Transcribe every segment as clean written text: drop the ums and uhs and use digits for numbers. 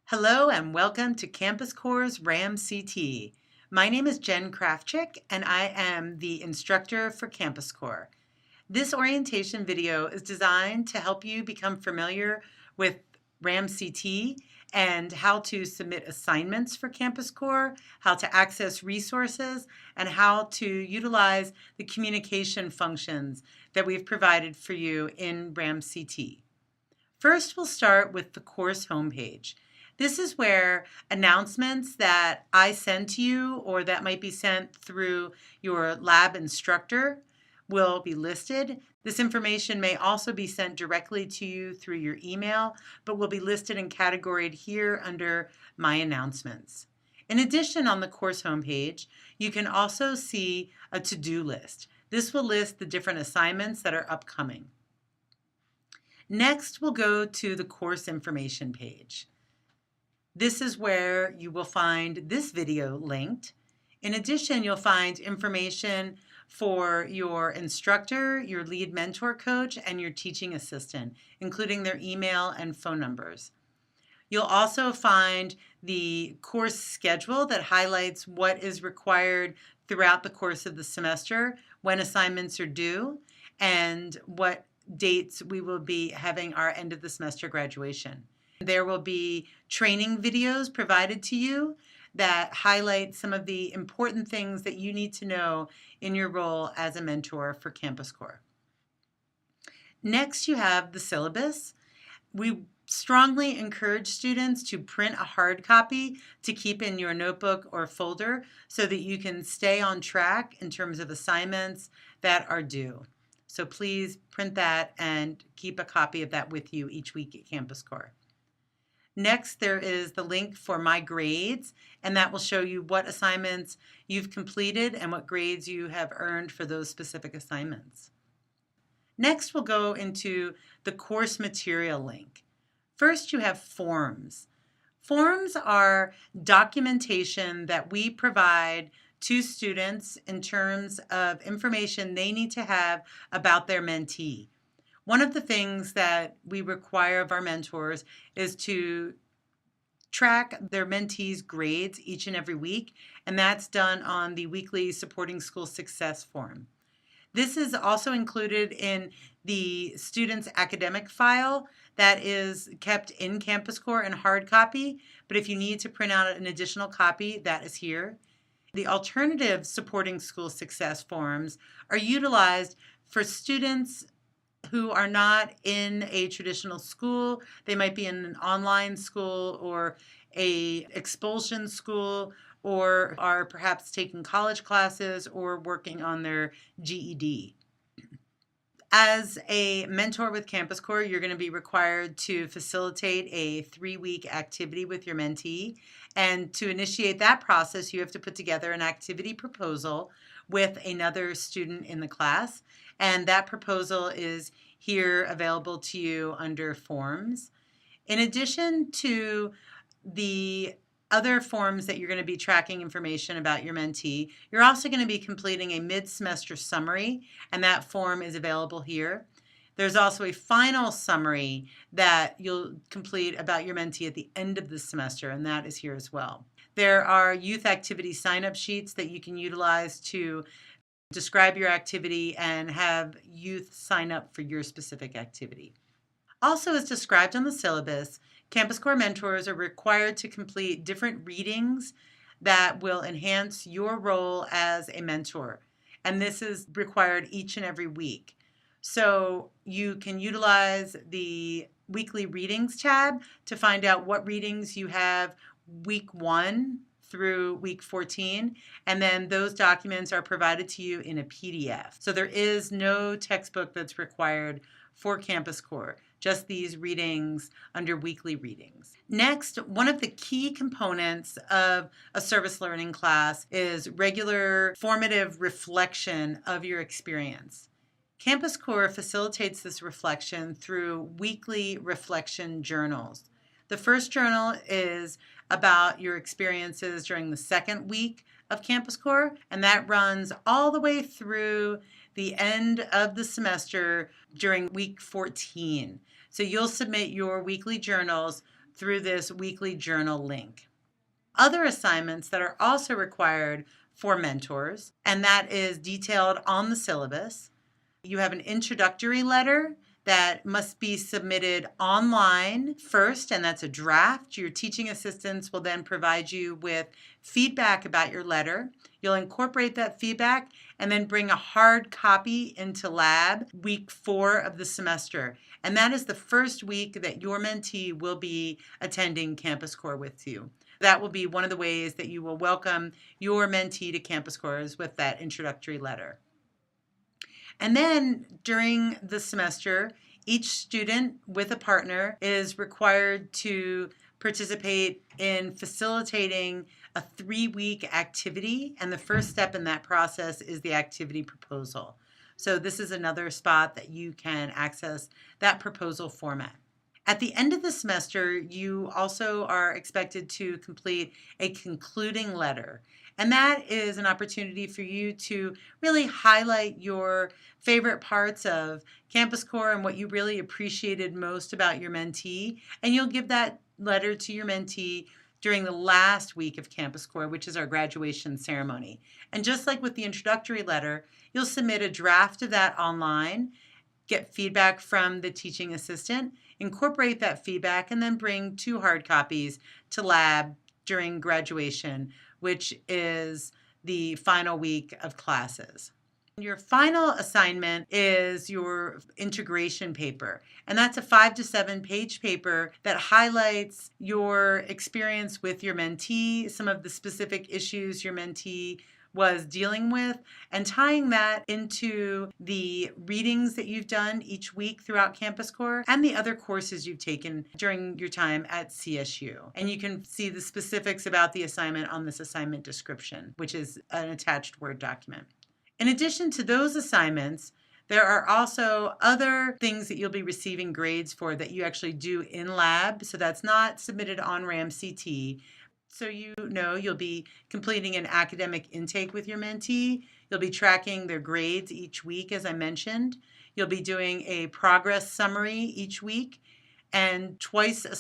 Hello and welcome to Campus Corps RAM CT. My name is Jen Krafchick and I am the instructor for Campus Corps. This orientation video is designed to help you become familiar with RAM CT and how to submit assignments for Campus Corps, how to access resources, and how to utilize the communication functions that we've provided for you in RAM CT. First, we'll start with the course homepage. This is where announcements that I send to you or that might be sent through your lab instructor will be listed. This information may also be sent directly to you through your email, but will be listed and categorized here under My Announcements. In addition, on the course homepage, you can also see a to-do list. This will list the different assignments that are upcoming. Next, we'll go to the course information page. This is where you will find this video linked. In addition, you'll find information for your instructor, your lead mentor coach, and your teaching assistant, including their email and phone numbers. You'll also find the course schedule that highlights what is required throughout the course of the semester, when assignments are due, and what dates we will be having our end of the semester graduation. There will be training videos provided to you that highlight some of the important things that you need to know in your role as a mentor for Campus Corps. Next, you have the syllabus. We strongly encourage students to print a hard copy to keep in your notebook or folder so that you can stay on track in terms of assignments that are due. So please print that and keep a copy of that with you each week at Campus Corps. Next, there is the link for My Grades, and that will show you what assignments you've completed and what grades you have earned for those specific assignments. Next, we'll go into the course material link. First, you have forms. Forms are documentation that we provide to students in terms of information they need to have about their mentee. One of the things that we require of our mentors is to track their mentees' grades each and every week, and that's done on the weekly Supporting School Success form. This is also included in the student's academic file that is kept in Campus Corps in hard copy, but if you need to print out an additional copy, that is here. The alternative Supporting School Success forms are utilized for students who are not in a traditional school. They might be in an online school or a expulsion school, or are perhaps taking college classes or working on their GED. As a mentor with Campus Corps, you're going to be required to facilitate a 3-week activity with your mentee. And to initiate that process, you have to put together an activity proposal with another student in the class. And that proposal is here available to you under Forms. In addition to the other forms that you're going to be tracking information about your mentee, you're also going to be completing a mid-semester summary, and that form is available here. There's also a final summary that you'll complete about your mentee at the end of the semester, and that is here as well. There are youth activity sign-up sheets that you can utilize to describe your activity and have youth sign up for your specific activity. Also, as described on the syllabus, Campus Corps mentors are required to complete different readings that will enhance your role as a mentor. And this is required each and every week. So you can utilize the weekly readings tab to find out what readings you have week 1 through week 14, and then those documents are provided to you in a PDF. So there is no textbook that's required for Campus Corps, just these readings under weekly readings. Next, one of the key components of a service learning class is regular formative reflection of your experience. Campus Corps facilitates this reflection through weekly reflection journals. The first journal is about your experiences during the second week of Campus Corps, and that runs all the way through the end of the semester during week 14. So you'll submit your weekly journals through this weekly journal link. Other assignments that are also required for mentors, and that is detailed on the syllabus. You have an introductory letter that must be submitted online first, and that's a draft. Your teaching assistants will then provide you with feedback about your letter. You'll incorporate that feedback and then bring a hard copy into lab week 4 of the semester. And that is the first week that your mentee will be attending Campus Corps with you. That will be one of the ways that you will welcome your mentee to Campus Corps is with that introductory letter. And then during the semester, each student with a partner is required to participate in facilitating a 3-week activity, and the first step in that process is the activity proposal. So this is another spot that you can access that proposal format. At the end of the semester, you also are expected to complete a concluding letter. And that is an opportunity for you to really highlight your favorite parts of Campus Corps and what you really appreciated most about your mentee. And you'll give that letter to your mentee during the last week of Campus Corps, which is our graduation ceremony. And just like with the introductory letter, you'll submit a draft of that online, get feedback from the teaching assistant, incorporate that feedback, and then bring 2 hard copies to lab during graduation, which is the final week of classes. Your final assignment is your integration paper, and that's a 5 to 7 page paper that highlights your experience with your mentee, some of the specific issues your mentee was dealing with, and tying that into the readings that you've done each week throughout Campus Corps and the other courses you've taken during your time at CSU. And you can see the specifics about the assignment on this assignment description, which is an attached Word document. In addition to those assignments, there are also other things that you'll be receiving grades for that you actually do in lab. So that's not submitted on RAMCT. So you know you'll be completing an academic intake with your mentee. You'll be tracking their grades each week, as I mentioned. You'll be doing a progress summary each week, and twice a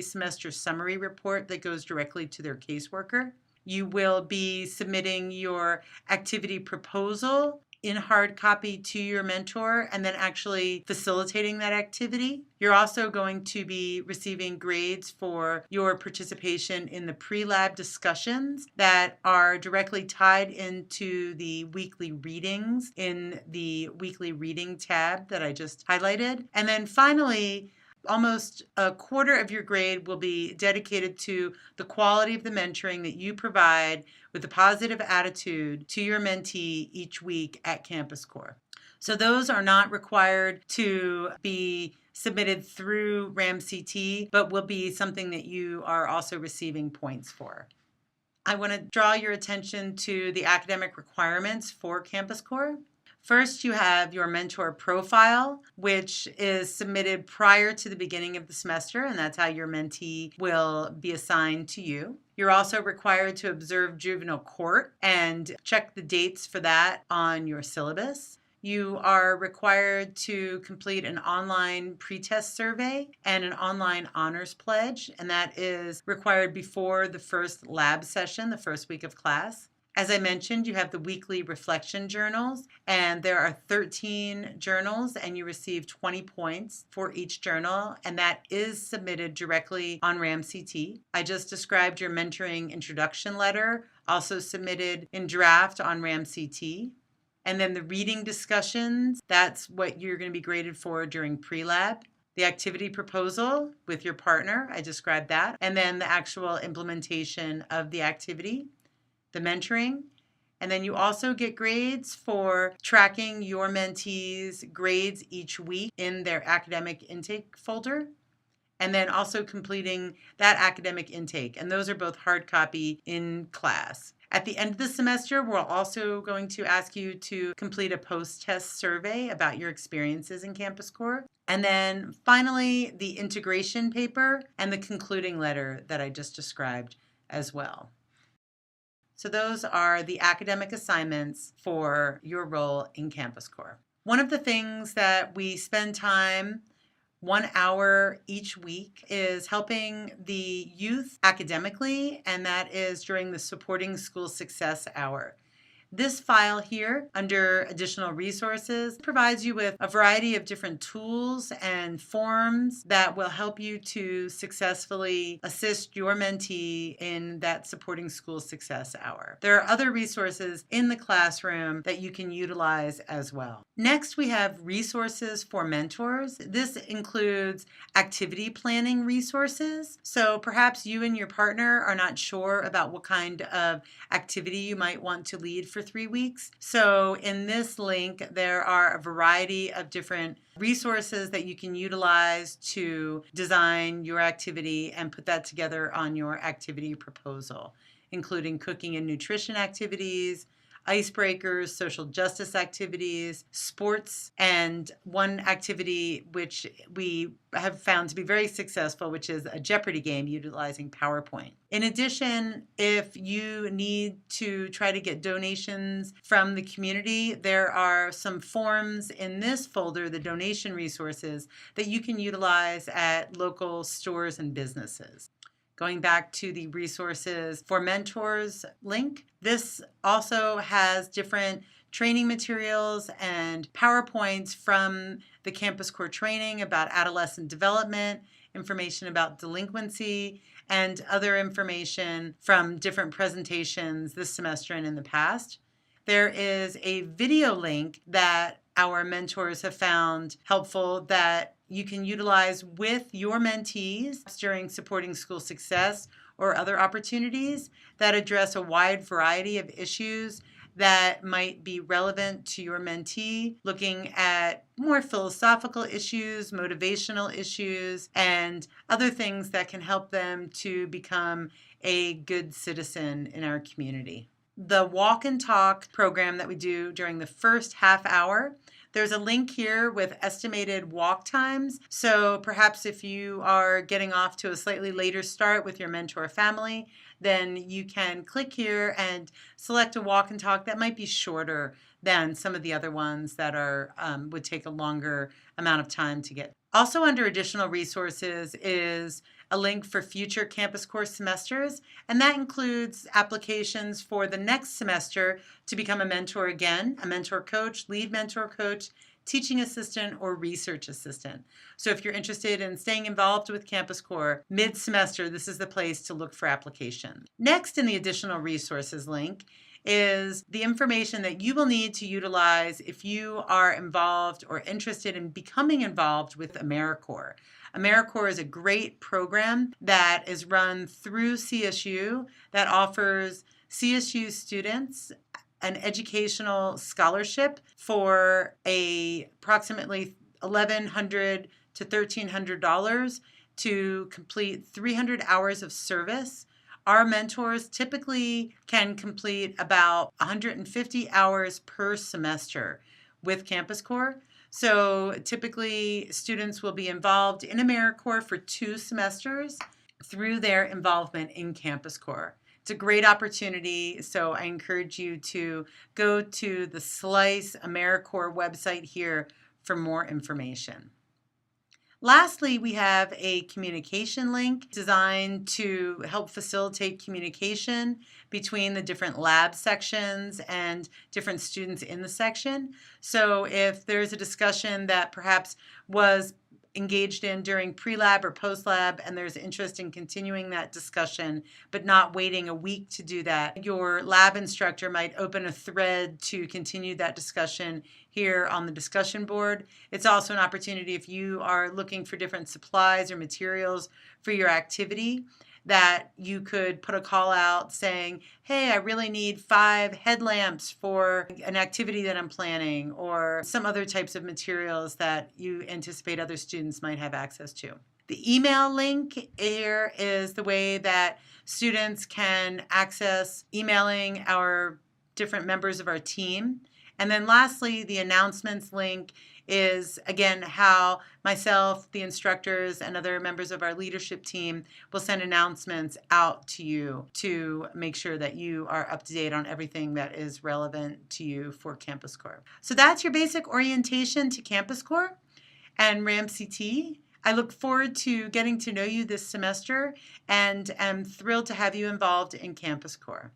semester summary report that goes directly to their caseworker. You will be submitting your activity proposal in hard copy to your mentor and then actually facilitating that activity. You're also going to be receiving grades for your participation in the pre-lab discussions that are directly tied into the weekly readings in the weekly reading tab that I just highlighted. And then finally, almost a quarter of your grade will be dedicated to the quality of the mentoring that you provide with a positive attitude to your mentee each week at Campus Corps. So those are not required to be submitted through RAMCT, but will be something that you are also receiving points for. I want to draw your attention to the academic requirements for Campus Corps. First, you have your mentor profile, which is submitted prior to the beginning of the semester, and that's how your mentee will be assigned to you. You're also required to observe juvenile court and check the dates for that on your syllabus. You are required to complete an online pretest survey and an online honors pledge, and that is required before the first lab session, the first week of class. As I mentioned, you have the weekly reflection journals, and there are 13 journals, and you receive 20 points for each journal, and that is submitted directly on RAMCT. I just described your mentoring introduction letter, also submitted in draft on RAMCT. And then the reading discussions, that's what you're going to be graded for during pre-lab. The activity proposal with your partner, I described that. And then the actual implementation of the activity, the mentoring. And then you also get grades for tracking your mentees' grades each week in their academic intake folder. And then also completing that academic intake. And those are both hard copy in class. At the end of the semester, we're also going to ask you to complete a post-test survey about your experiences in Campus Corps. And then finally, the integration paper and the concluding letter that I just described as well. So those are the academic assignments for your role in Campus Corps. One of the things that we spend time 1 hour each week is helping the youth academically, and that is during the Supporting School Success Hour. This file here, under additional resources, provides you with a variety of different tools and forms that will help you to successfully assist your mentee in that Supporting School Success Hour. There are other resources in the classroom that you can utilize as well. Next, we have resources for mentors. This includes activity planning resources. So perhaps you and your partner are not sure about what kind of activity you might want to lead for 3 weeks. So in this link, there are a variety of different resources that you can utilize to design your activity and put that together on your activity proposal, including cooking and nutrition activities, icebreakers, social justice activities, sports, and one activity which we have found to be very successful, which is a Jeopardy game utilizing PowerPoint. In addition, if you need to try to get donations from the community, there are some forms in this folder, the donation resources, that you can utilize at local stores and businesses. Going back to the resources for mentors link, this also has different training materials and PowerPoints from the Campus Corps training about adolescent development, information about delinquency, and other information from different presentations this semester and in the past. There is a video link that our mentors have found helpful that you can utilize with your mentees during Supporting School Success or other opportunities that address a wide variety of issues that might be relevant to your mentee, looking at more philosophical issues, motivational issues, and other things that can help them to become a good citizen in our community. The walk and talk program that we do during the first half hour, there's a link here with estimated walk times. So perhaps if you are getting off to a slightly later start with your mentor family, then you can click here and select a walk and talk that might be shorter than some of the other ones that are would take a longer amount of time to get. Also under additional resources is a link for future Campus Corps semesters, and that includes applications for the next semester to become a mentor again, a mentor coach, lead mentor coach, teaching assistant, or research assistant. So if you're interested in staying involved with Campus Corps mid-semester, this is the place to look for applications. Next in the additional resources link is the information that you will need to utilize if you are involved or interested in becoming involved with AmeriCorps. AmeriCorps is a great program that is run through CSU that offers CSU students an educational scholarship for approximately $1,100 to $1,300 to complete 300 hours of service. Our mentors typically can complete about 150 hours per semester with Campus Corps. So typically students will be involved in AmeriCorps for 2 semesters through their involvement in Campus Corps. It's a great opportunity, so I encourage you to go to the Slice AmeriCorps website here for more information. Lastly, we have a communication link designed to help facilitate communication between the different lab sections and different students in the section. So if there's a discussion that perhaps was engaged in during pre-lab or post-lab and there's interest in continuing that discussion but not waiting a week to do that, your lab instructor might open a thread to continue that discussion here on the discussion board. It's also an opportunity if you are looking for different supplies or materials for your activity that you could put a call out saying, hey, I really need 5 headlamps for an activity that I'm planning, or some other types of materials that you anticipate other students might have access to. The email link here is the way that students can access emailing our different members of our team. And then lastly, the announcements link is, again, how myself, the instructors, and other members of our leadership team will send announcements out to you to make sure that you are up to date on everything that is relevant to you for Campus Corps. So that's your basic orientation to Campus Corps and RAMCT. I look forward to getting to know you this semester and am thrilled to have you involved in Campus Corps.